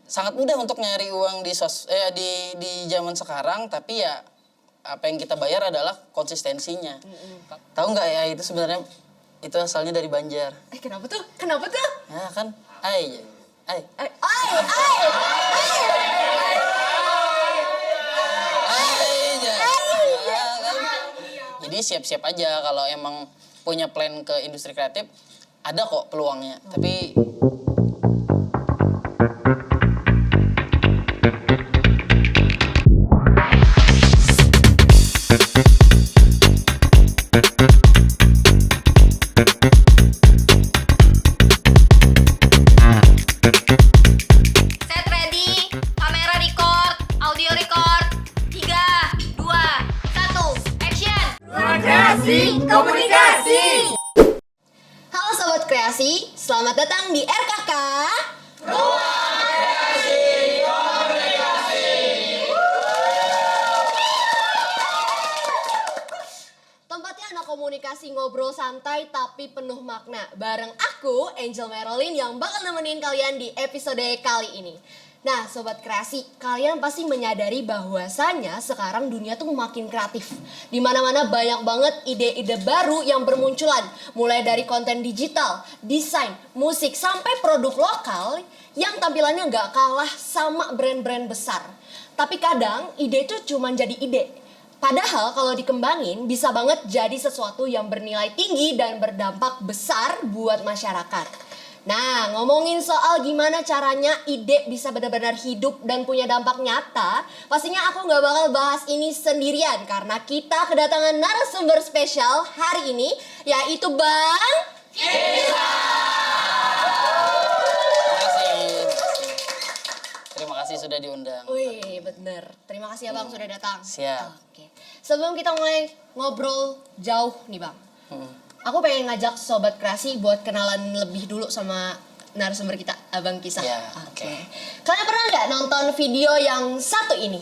sangat mudah untuk nyari uang di zaman sekarang, tapi ya apa yang kita bayar adalah konsistensinya. Tahu nggak ya itu sebenarnya itu asalnya dari Banjar. Kenapa tuh? Kenapa tuh? Ya kan, ai. Jadi siap-siap aja kalau emang punya plan ke industri kreatif, ada kok peluangnya. Tapi Set ready, kamera record, audio record. 3, 2, 1, action. Kreasi Komunikasi. Halo Sobat Kreasi, selamat datang di RKK. Tempatnya anak komunikasi ngobrol santai tapi penuh makna. Bareng aku, Angel Marilyn yang bakal nemenin kalian di episode kali ini. Nah Sobat Kreasi, kalian pasti menyadari bahwasannya sekarang dunia tuh makin kreatif. Dimana-mana banyak banget ide-ide baru yang bermunculan. Mulai dari konten digital, desain, musik, sampai produk lokal yang tampilannya nggak kalah sama brand-brand besar. Tapi kadang ide itu cuma jadi ide. Padahal kalau dikembangin bisa banget jadi sesuatu yang bernilai tinggi dan berdampak besar buat masyarakat. Nah, ngomongin soal gimana caranya ide bisa benar-benar hidup dan punya dampak nyata, pastinya aku nggak bakal bahas ini sendirian karena kita kedatangan narasumber spesial hari ini, yaitu Bang terima kasih sudah diundang. Wih, bener. Terima kasih ya Bang sudah datang. Siap. Oke. Sebelum kita mulai ngobrol jauh nih Bang, aku pengen ngajak Sobat Kreasi buat kenalan lebih dulu sama narasumber kita, Abang Kisah. Ya, Oke. Kalian pernah nggak nonton video yang satu ini?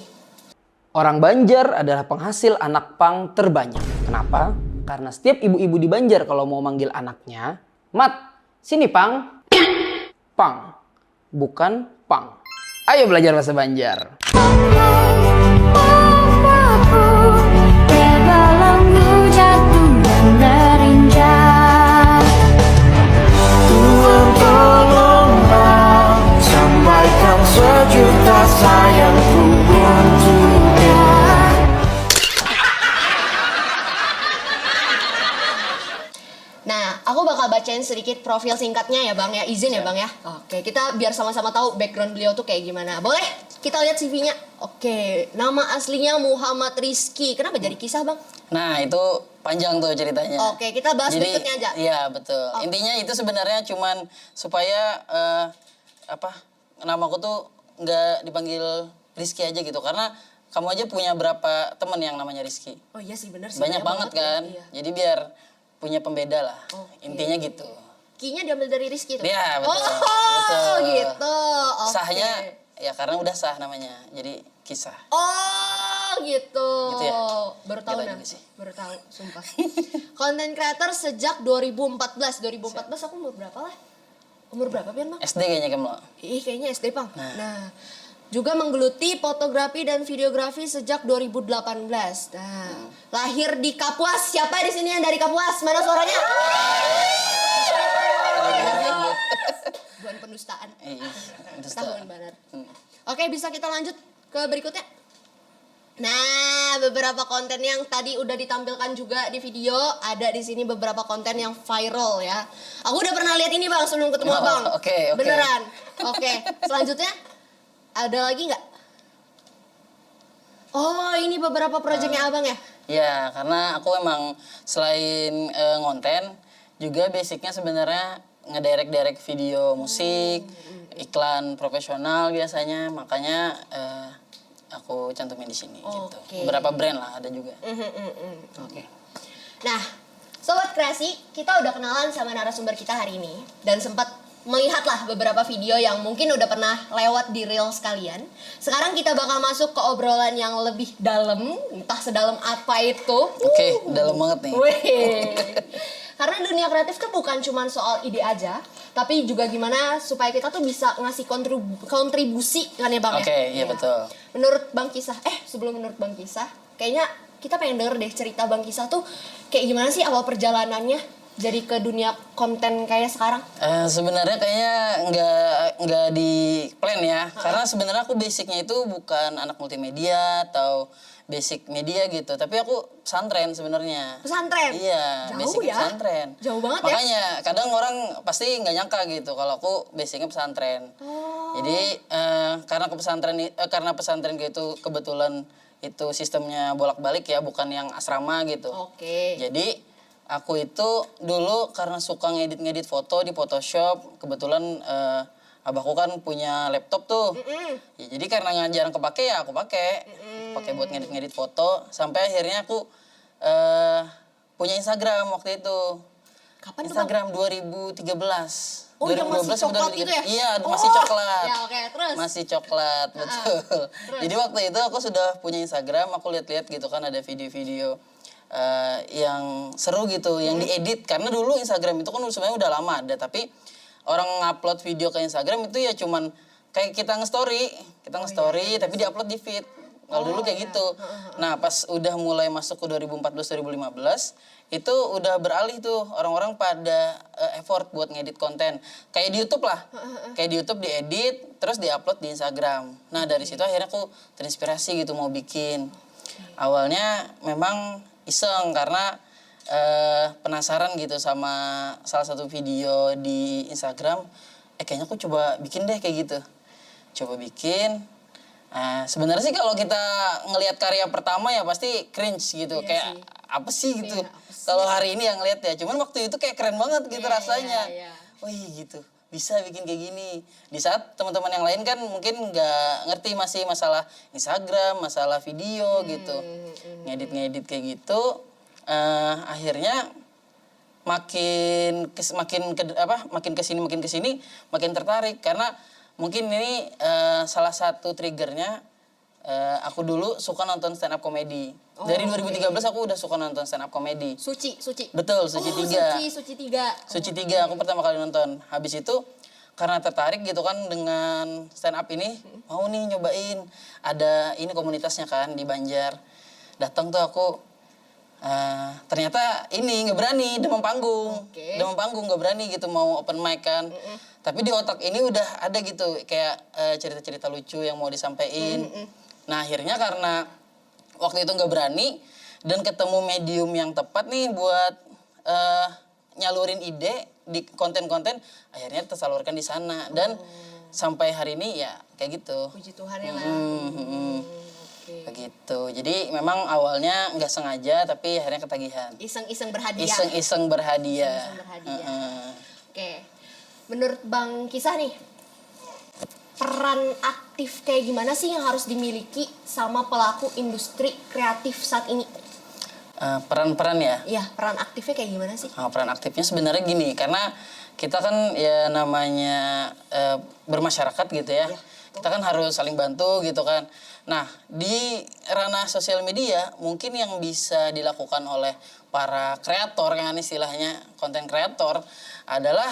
Orang Banjar adalah penghasil anak pang terbanyak. Kenapa? Karena setiap ibu-ibu di Banjar kalau mau manggil anaknya, Mat, sini Pang. Pang, bukan Pang. Ayo belajar bahasa Banjar. Nah, aku bakal bacain sedikit profil singkatnya ya Bang ya, izin ya Bang ya. Oke, kita biar sama-sama tahu background beliau tuh kayak gimana. Boleh? Kita lihat CV-nya. Oke, nama aslinya Muhammad Rizky. Kenapa jadi Kisah Bang? Nah, itu panjang tuh ceritanya. Oke, kita bahas berikutnya aja. Iya, betul. Intinya itu sebenarnya cuman supaya namaku tuh nggak dipanggil Rizky aja gitu. Karena kamu aja punya berapa temen yang namanya Rizky? Oh iya sih, bener sih. Banyak banget kan? Ya. Iya. Jadi biar punya pembeda lah. Oke. Intinya gitu. Key-nya diambil dari Rizky tuh? Iya, betul. Oh, Betul. gitu. Oke. Sahnya ya karena udah sah namanya. Jadi Kisah. Oh, gitu. Gitu ya? Baru tahu Gila nah. juga sih. Baru tahu, sumpah. Content creator sejak 2014. 2014 aku umur berapa lah? Umur berapa Pian, Bang? SD kayaknya kamu. Ih, kayaknya SD, Bang. Nah, juga menggeluti fotografi dan videografi sejak 2018. Nah, lahir di Kapuas. Siapa di sini yang dari Kapuas? Mana suaranya? Bukan pendustaan. Tahuan benar. Oke, bisa kita lanjut ke berikutnya. Nah, beberapa konten yang tadi udah ditampilkan juga di video, ada di sini beberapa konten yang viral ya. Aku udah pernah lihat ini Bang sebelum ketemu Abang. Oke. Beneran. Oke, selanjutnya ada lagi nggak? Oh, ini beberapa proyeknya Abang ya? Ya, karena aku emang selain ngonten, juga basicnya sebenarnya ngedirect video musik, iklan profesional biasanya, makanya aku cantumin di sini gitu. Beberapa brand lah ada juga. Oke. Nah, Sobat Kreasi, kita udah kenalan sama narasumber kita hari ini dan sempat melihatlah beberapa video yang mungkin udah pernah lewat di Reels kalian. Sekarang kita bakal masuk ke obrolan yang lebih dalam, entah sedalam apa itu. Oke, dalam banget nih. Wih. Karena dunia kreatif tuh bukan cuma soal ide aja, tapi juga gimana supaya kita tuh bisa ngasih kontribusi kan ya Bang ya? Oke, iya betul. Menurut Bang Kisah, sebelum menurut Bang Kisah, kayaknya kita pengen denger deh cerita Bang Kisah tuh kayak gimana sih awal perjalanannya jadi ke dunia konten kayak sekarang? Sebenarnya kayaknya nggak di plan ya, karena sebenarnya aku basicnya itu bukan anak multimedia atau basic media gitu, tapi aku pesantren sebenarnya. Pesantren? Iya, Jauh basicnya ya? pesantren. Jauh banget ya? Makanya kadang orang pasti nggak nyangka gitu kalau aku basicnya pesantren. Jadi karena pesantren gitu kebetulan itu sistemnya bolak-balik ya, bukan yang asrama gitu. Oke. Jadi aku itu dulu karena suka ngedit-ngedit foto di Photoshop, kebetulan abahku kan punya laptop tuh. Ya, jadi karena jarang kepake ya aku pakai buat ngedit-ngedit foto, sampai akhirnya aku punya Instagram waktu itu. Kapan tuh Bang? Instagram 2013. Oh, yang masih coklat itu ya? Iya, masih coklat. Ya oke, terus? Masih coklat, betul. Jadi waktu itu aku sudah punya Instagram, aku lihat-lihat gitu kan ada video-video yang seru gitu, yang diedit. Karena dulu Instagram itu kan sebenarnya udah lama ada, tapi orang ngupload video ke Instagram itu ya cuman kayak kita nge-story, tapi diupload di feed. Kalau dulu kayak gitu. Nah, pas udah mulai masuk ke 2014-2015, itu udah beralih tuh orang-orang pada effort buat ngedit konten. Kayak di YouTube lah. Kayak di YouTube diedit, terus diupload di Instagram. Nah, dari situ akhirnya aku terinspirasi gitu mau bikin. Awalnya memang iseng karena penasaran gitu sama salah satu video di Instagram. Kayaknya aku coba bikin deh kayak gitu. Coba bikin. Sebenarnya sih kalau kita ngelihat karya pertama ya pasti cringe gitu. Iya kayak sih. apa sih gitu. Iya, apa sih? Kalau hari ini yang ngeliat ya. Cuman waktu itu kayak keren banget gitu Iya, rasanya. iya, iya. Wih gitu. Bisa bikin kayak gini. Di saat teman-teman yang lain kan mungkin nggak ngerti masih masalah Instagram, masalah video gitu. Ngedit-ngedit kayak gitu. Akhirnya makin kesini makin tertarik karena mungkin ini salah satu triggernya. Aku dulu suka nonton stand up comedy. Dari 2013 aku udah suka nonton stand up comedy. Suci. Betul, Suci 3. Suci 3. Suci 3 aku pertama kali nonton. Habis itu karena tertarik gitu kan dengan stand up ini, mau nih nyobain. Ada ini komunitasnya kan di Banjar. Datang tuh aku ternyata ini nggak berani demam panggung. Demam panggung nggak berani gitu mau open mic kan. Tapi di otak ini udah ada gitu kayak cerita-cerita lucu yang mau disampaikan. Nah, akhirnya karena waktu itu nggak berani dan ketemu medium yang tepat nih buat nyalurin ide di konten-konten, akhirnya tersalurkan di sana dan sampai hari ini ya kayak gitu. Puji Tuhan ya lah. Begitu. Jadi memang awalnya nggak sengaja tapi akhirnya ketagihan. Iseng-iseng berhadiah. Iseng-iseng berhadiah. Oke. Menurut Bang Kisah nih, peran aktif kayak gimana sih yang harus dimiliki sama pelaku industri kreatif saat ini? Peran-peran ya? Iya, peran aktifnya kayak gimana sih? Peran aktifnya sebenarnya gini, karena kita kan ya namanya bermasyarakat gitu ya. Kita kan harus saling bantu gitu kan. Nah, di ranah sosial media mungkin yang bisa dilakukan oleh para kreator kan istilahnya, konten kreator adalah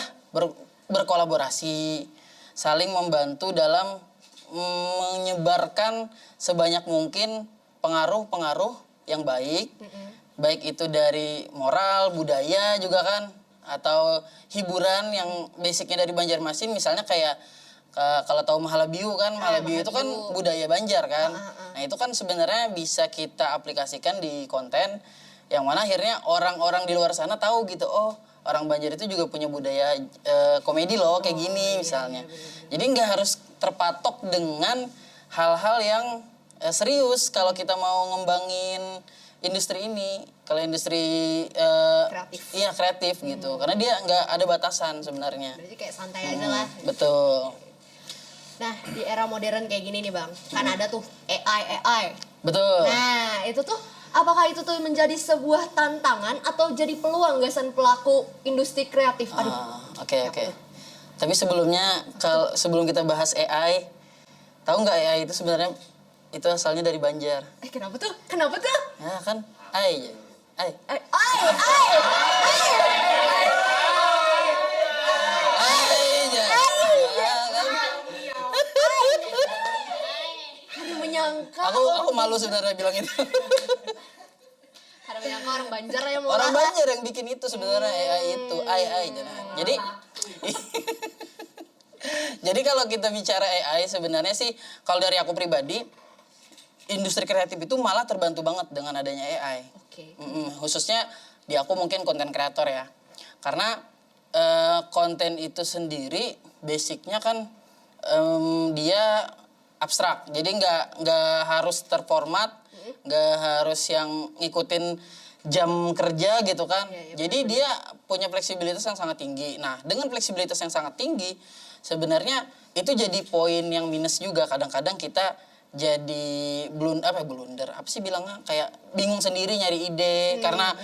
berkolaborasi, saling membantu dalam menyebarkan sebanyak mungkin pengaruh-pengaruh yang baik. Baik itu dari moral, budaya juga kan, atau hiburan yang basicnya dari Banjarmasin, misalnya kayak kalau tahu Mahalabiu kan, Mahalabiu itu kan budaya Banjar kan. Nah, itu kan sebenarnya bisa kita aplikasikan di konten yang mana akhirnya orang-orang di luar sana tahu gitu, oh orang Banjar itu juga punya budaya komedi loh kayak gini misalnya. Jadi nggak harus terpatok dengan hal-hal yang serius kalau kita mau ngembangin industri ini. Kalau industri kreatif. Iya kreatif gitu, karena dia nggak ada batasan sebenarnya. Berarti kayak santai aja lah. Betul. Nah, di era modern kayak gini nih Bang, kan ada tuh AI. Betul. Nah, itu tuh apakah itu tuh menjadi sebuah tantangan atau jadi peluang gasan pelaku industri kreatif? Aduh. Oke. Tapi sebelum kita bahas AI, tahu nggak AI itu sebenarnya itu asalnya dari Banjar. Kenapa tuh? Ya kan, AI. Ai. Ai, ai. Ainya. Karena menyangka. Aku malu sebenarnya bilang itu. Karena menyangka orang Banjar yang mau Orang Banjar yang bikin itu sebenarnya AI itu. AI jangan. Jadi jadi kalau kita bicara AI sebenarnya sih kalau dari aku pribadi industri kreatif itu malah terbantu banget dengan adanya AI. Oke. Khususnya di aku mungkin konten kreator ya. Karena konten itu sendiri basicnya kan dia abstrak. Jadi nggak harus terformat, nggak harus yang ngikutin jam kerja gitu kan. Iya, Jadi dia punya fleksibilitas yang sangat tinggi. Nah, dengan fleksibilitas yang sangat tinggi, sebenarnya itu jadi poin yang minus juga. Kadang-kadang kita jadi blunder apa sih bilangnya, kayak bingung sendiri nyari ide karena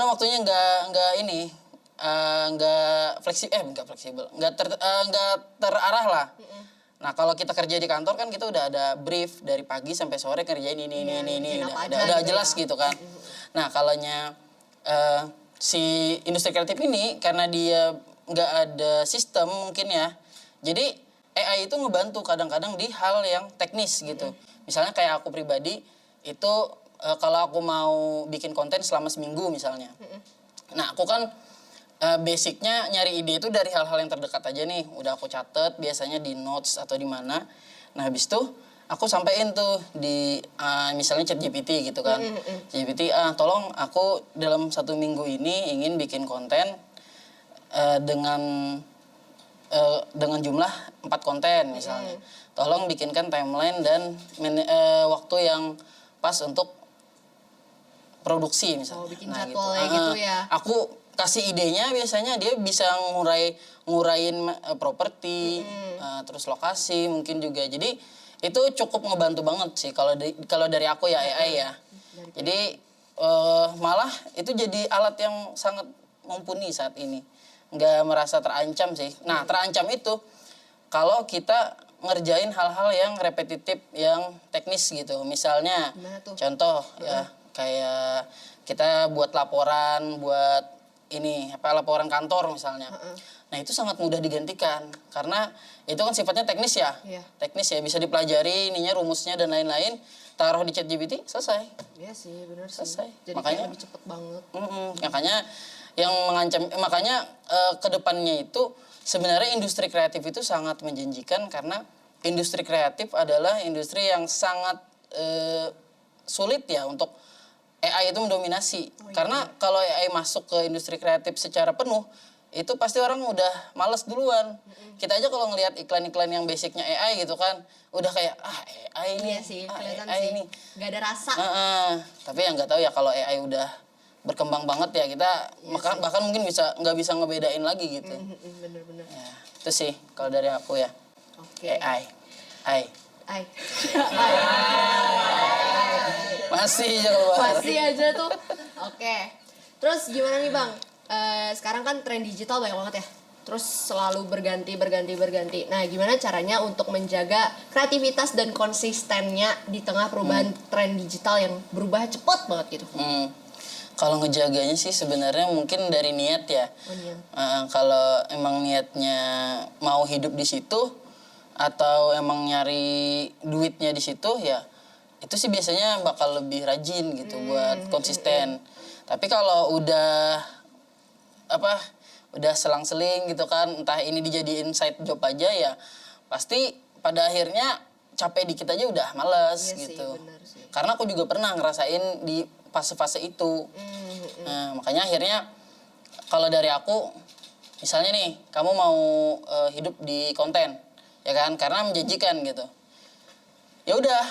waktunya nggak fleksibel nggak terarah lah. Nah kalau kita kerja di kantor kan kita udah ada brief dari pagi sampai sore kerjain ini bikin apa aja udah gitu jelas ya. gitu kan. Nah kalaunya si industri kreatif ini karena dia nggak ada sistem mungkin ya, jadi AI itu ngebantu kadang-kadang di hal yang teknis gitu. Misalnya kayak aku pribadi itu kalau aku mau bikin konten selama seminggu misalnya. Nah aku kan basicnya nyari ide itu dari hal-hal yang terdekat aja nih. Udah aku catet biasanya di notes atau di mana. Nah habis itu aku sampein tuh di misalnya ChatGPT gitu kan. ChatGPT, tolong aku dalam 1 minggu ini ingin bikin konten dengan jumlah 4 konten misalnya. Tolong bikinkan timeline dan waktu yang pas untuk produksi misalnya. bikin jadwalnya gitu ya. Aku kasih idenya biasanya dia bisa ngurain properti, terus lokasi mungkin juga. Jadi itu cukup ngebantu banget sih kalau dari aku ya AI ya. Jadi malah itu jadi alat yang sangat mumpuni saat ini. Nggak merasa terancam sih. Nah terancam itu kalau kita ngerjain hal-hal yang repetitif, yang teknis gitu. Misalnya contoh ya kayak kita buat laporan, laporan kantor misalnya. Nah itu sangat mudah digantikan karena itu kan sifatnya teknis ya. Teknis ya, bisa dipelajari ininya, rumusnya dan lain-lain. Taruh di ChatGPT, selesai. Iya sih, benar sih. Selesai. Jadi Makanya kayak lebih cepet banget. Makanya kedepannya itu sebenarnya industri kreatif itu sangat menjanjikan karena industri kreatif adalah industri yang sangat sulit ya untuk AI itu mendominasi. Karena kalau AI masuk ke industri kreatif secara penuh, itu pasti orang udah males duluan. Kita aja kalau ngelihat iklan-iklan yang basicnya AI gitu kan, udah kayak AI ini, Iya sih, kelihatan AI sih. ini. Gak ada rasa. Tapi yang nggak tahu ya kalau AI udah berkembang banget ya kita bahkan mungkin nggak bisa ngebedain lagi gitu. Bener-bener. Ya, itu sih kalau dari aku ya. Oke. AI. Ai. Masih aja keluar. Masih aja tuh. Oke. Terus gimana nih Bang? Sekarang kan tren digital banyak banget ya. Terus selalu berganti. Nah, gimana caranya untuk menjaga kreativitas dan konsistennya di tengah perubahan tren digital yang berubah cepet banget gitu? Kalau ngejaganya sih sebenarnya mungkin dari niat ya. Kalau emang niatnya mau hidup di situ atau emang nyari duitnya di situ ya, itu sih biasanya bakal lebih rajin gitu buat konsisten. Tapi kalau udah selang-seling gitu kan, entah ini dijadiin side job aja ya, pasti pada akhirnya capek dikit aja udah males gitu. Bener sih. Karena aku juga pernah ngerasain di fase-fase itu. Nah, makanya akhirnya kalau dari aku, misalnya nih, kamu mau hidup di konten, ya kan? Karena menjanjikan gitu. Ya udah,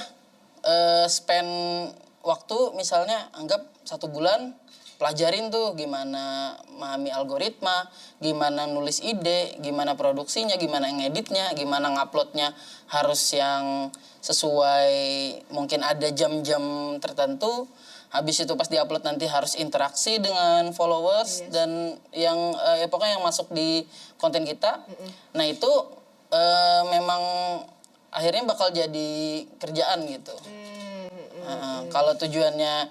spend waktu misalnya anggap 1 bulan pelajarin tuh gimana memahami algoritma, gimana nulis ide, gimana produksinya, gimana ngeditnya, gimana nguploadnya harus yang sesuai, mungkin ada jam-jam tertentu. Habis itu pas diupload nanti harus interaksi dengan followers dan yang pokoknya yang masuk di konten kita. Nah itu memang akhirnya bakal jadi kerjaan gitu. Kalau tujuannya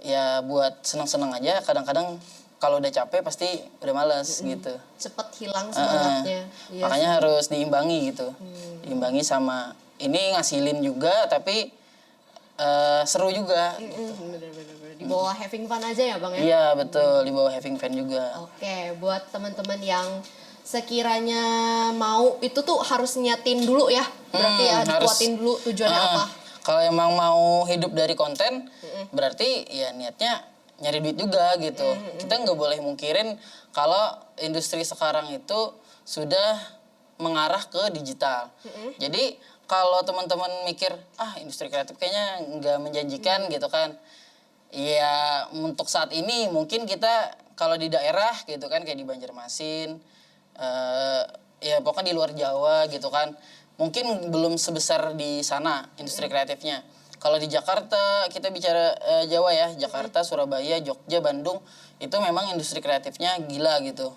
ya buat senang-senang aja. Kadang-kadang kalau udah capek pasti udah malas gitu. Cepet hilang semangatnya. Iya Makanya harus diimbangi gitu. Diimbangi sama ini ngasilin juga tapi seru juga. Bener-bener. Di bawah having fun aja ya Bang ya? Iya betul, di bawah having fun juga. Oke, buat teman-teman yang sekiranya mau itu tuh harus niatin dulu ya. Berarti ya dikuatin dulu tujuannya apa. Kalau emang mau hidup dari konten, berarti ya niatnya nyari duit juga gitu. Kita nggak boleh mungkirin kalau industri sekarang itu sudah mengarah ke digital. Jadi kalau teman-teman mikir, industri kreatif kayaknya nggak menjanjikan gitu kan. Ya untuk saat ini mungkin kita kalau di daerah gitu kan kayak di Banjarmasin, ya pokoknya di luar Jawa gitu kan, mungkin belum sebesar di sana industri kreatifnya. Kalau di Jakarta kita bicara Jawa ya, Jakarta, Surabaya, Jogja, Bandung itu memang industri kreatifnya gila gitu.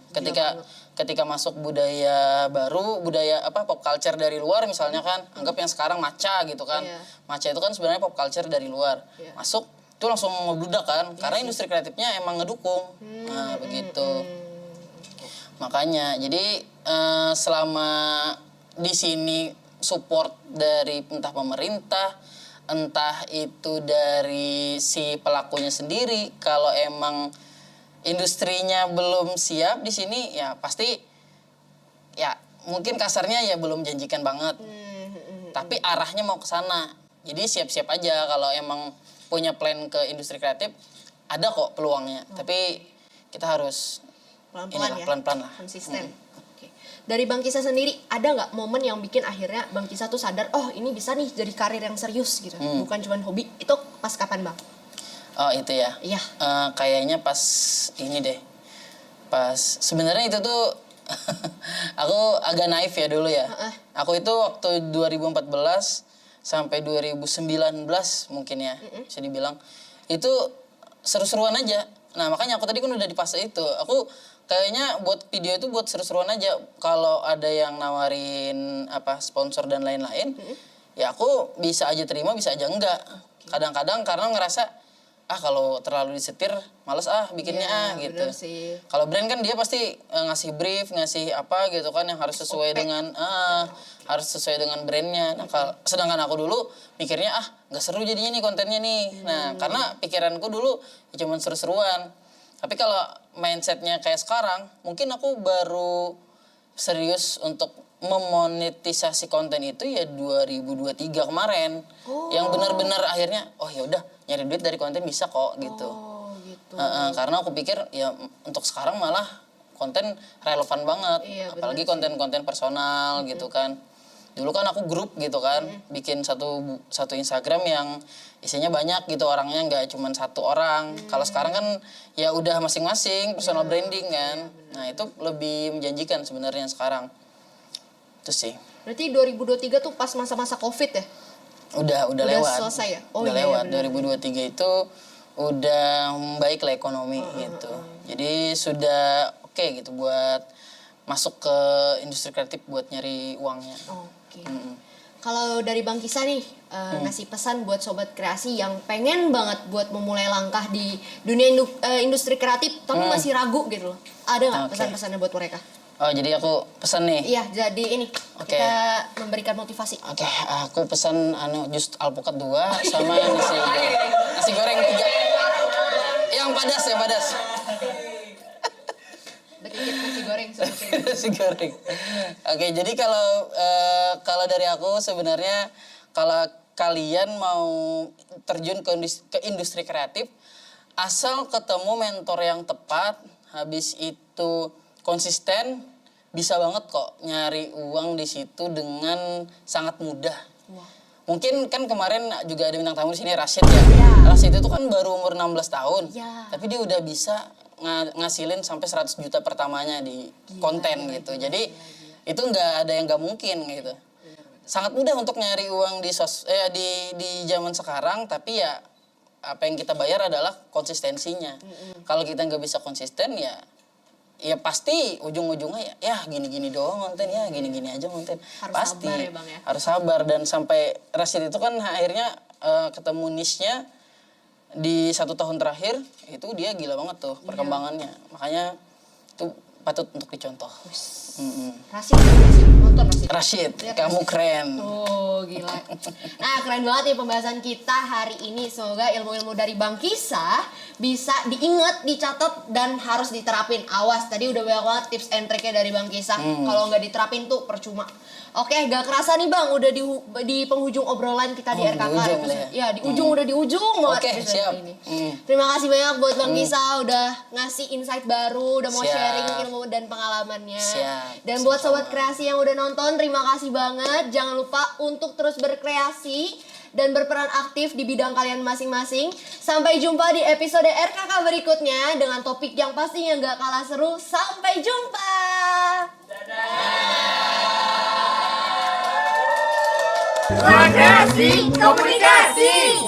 Ketika masuk budaya baru, budaya pop culture dari luar misalnya kan, anggap yang sekarang matcha gitu kan. Matcha itu kan sebenarnya pop culture dari luar. Masuk itu langsung ngebludak kan, karena industri kreatifnya emang ngedukung. Nah, begitu. Makanya jadi selama di sini support dari entah pemerintah, entah itu dari si pelakunya sendiri, kalau emang industrinya belum siap di sini ya pasti ya mungkin kasarnya ya belum janjikan banget. Tapi arahnya mau ke sana. Jadi siap-siap aja kalau emang punya plan ke industri kreatif, ada kok peluangnya. Tapi kita harus pelan-pelan lah. Konsisten. Oke. Dari Bang Kisah sendiri, ada nggak momen yang bikin akhirnya Bang Kisah tuh sadar, oh ini bisa nih jadi karir yang serius gitu, bukan cuma hobi. Itu pas kapan Bang? Oh itu ya? Iya. Kayaknya pas ini deh. Pas sebenarnya itu tuh aku agak naif ya dulu ya. Aku itu waktu 2014 sampai 2019 mungkin ya, bisa dibilang. Itu seru-seruan aja. Nah makanya aku tadi kan udah di fase itu. Aku kayaknya buat video itu buat seru-seruan aja. Kalau ada yang nawarin sponsor dan lain-lain, ya aku bisa aja terima, bisa aja enggak. Kadang-kadang karena ngerasa kalau terlalu disetir males bikinnya gitu. Kalau brand kan dia pasti ngasih brief, ngasih apa gitu kan yang harus sesuai dengan harus sesuai dengan brandnya. Nah, sedangkan aku dulu mikirnya nggak seru jadinya nih kontennya nih. Nah karena pikiranku dulu ya cuma seru-seruan. Tapi kalau mindsetnya kayak sekarang, mungkin aku baru serius untuk memonetisasi konten itu ya 2023 kemarin. Yang benar-benar akhirnya ya udah nyari duit dari konten bisa kok gitu. Karena aku pikir ya untuk sekarang malah konten relevan banget. Apalagi konten-konten personal gitu kan. Dulu kan aku grup gitu kan, bikin satu Instagram yang isinya banyak gitu orangnya, nggak cuma satu orang. Kalau sekarang kan ya udah masing-masing personal branding kan. Nah itu lebih menjanjikan sebenarnya sekarang. Itu sih. Berarti 2023 tuh pas masa-masa COVID ya? Udah lewat. Selesai ya? Udah lewat. 2023 itu udah baik lah ekonomi gitu. Jadi sudah oke gitu buat masuk ke industri kreatif buat nyari uangnya. Oke. Kalau dari Bang Kisah nih, ngasih pesan buat sobat kreasi yang pengen banget buat memulai langkah di dunia industri kreatif tapi masih ragu gitu loh. Ada nggak pesan-pesannya buat mereka? Oh jadi aku pesan nih. Iya, jadi ini kita memberikan motivasi. Oke, aku pesan jus alpukat 2 sama nasi goreng 3. Yang padas ya, padas. Dikit nasi goreng seperti Nasi goreng. Oke, jadi kalau dari aku sebenarnya kalau kalian mau terjun ke industri kreatif, asal ketemu mentor yang tepat, habis itu konsisten, bisa banget kok nyari uang di situ dengan sangat mudah. Mungkin kan kemarin juga ada bintang tamu di sini, Rashid ya. Rashid itu kan baru umur 16 tahun. Tapi dia udah bisa ngasilin sampai 100 juta pertamanya di konten gitu. Jadi itu nggak ada yang nggak mungkin gitu. Sangat mudah untuk nyari uang di zaman sekarang, tapi ya apa yang kita bayar adalah konsistensinya. Kalau kita nggak bisa konsisten ya pasti ujung-ujungnya ya gini-gini doang konten, ya gini-gini aja konten. Harus pasti sabar ya Bang ya. harus sabar, dan sampai Rashid itu kan akhirnya ketemu niche-nya di 1 tahun terakhir itu dia gila banget tuh perkembangannya. Makanya itu patut untuk dicontoh. Rashid nonton Rashid, kamu keren. Oh gila. Nah keren banget nih pembahasan kita hari ini. Semoga ilmu-ilmu dari Bang Kisah bisa diingat, dicatat, dan harus diterapin. Awas, tadi udah banyak banget tips and triknya dari Bang Kisah. Kalau nggak diterapin tuh percuma. Oke, gak kerasa nih Bang, udah di penghujung obrolan kita di RKK. di ujung Ya, di ujung udah di ujung banget Oke, episode siap. ini. Terima kasih banyak buat Bang Kisah udah ngasih insight baru, udah mau Siap. sharing ilmu dan pengalamannya. Siap, Dan buat sobat kreasi yang udah nonton, terima kasih banget. Jangan lupa untuk terus berkreasi dan berperan aktif di bidang kalian masing-masing. Sampai jumpa di episode RKK berikutnya dengan topik yang pastinya gak kalah seru. Sampai jumpa. Kreasi Komunikasi.